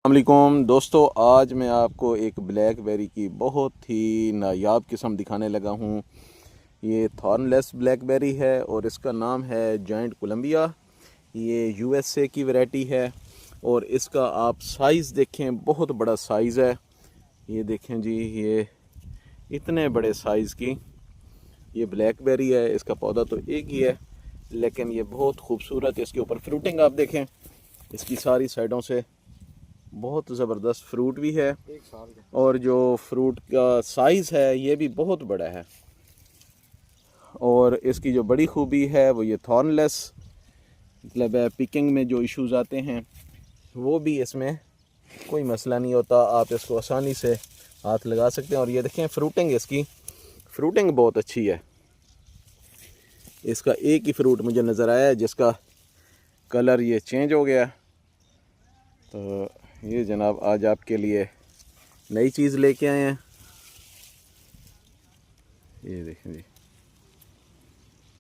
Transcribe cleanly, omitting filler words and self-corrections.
अस्सलामुअलैकुम दोस्तों, आज मैं आपको एक ब्लैकबेरी की बहुत ही नायाब किस्म दिखाने लगा हूँ। ये थॉर्नलेस ब्लैकबेरी है और इसका नाम है जायंट कोलंबिया। ये यूएसए की वैरायटी है और इसका आप साइज़ देखें, बहुत बड़ा साइज़ है। ये देखें जी, ये इतने बड़े साइज़ की ये ब्लैकबेरी है। इसका पौधा तो एक ही है लेकिन ये बहुत खूबसूरत है। इसके ऊपर फ्रूटिंग आप देखें, इसकी सारी साइडों से बहुत ज़बरदस्त फ्रूट भी है और जो फ्रूट का साइज़ है ये भी बहुत बड़ा है। और इसकी जो बड़ी खूबी है वो ये थॉर्नलेस, मतलब पिकिंग में जो इश्यूज़ आते हैं वो भी इसमें कोई मसला नहीं होता। आप इसको आसानी से हाथ लगा सकते हैं। और ये देखें फ्रूटिंग, इसकी फ्रूटिंग बहुत अच्छी है। इसका एक ही फ्रूट मुझे नज़र आया है जिसका कलर ये चेंज हो गया। तो ये जनाब आज आपके लिए नई चीज़ लेके आए हैं। ये देखें जी।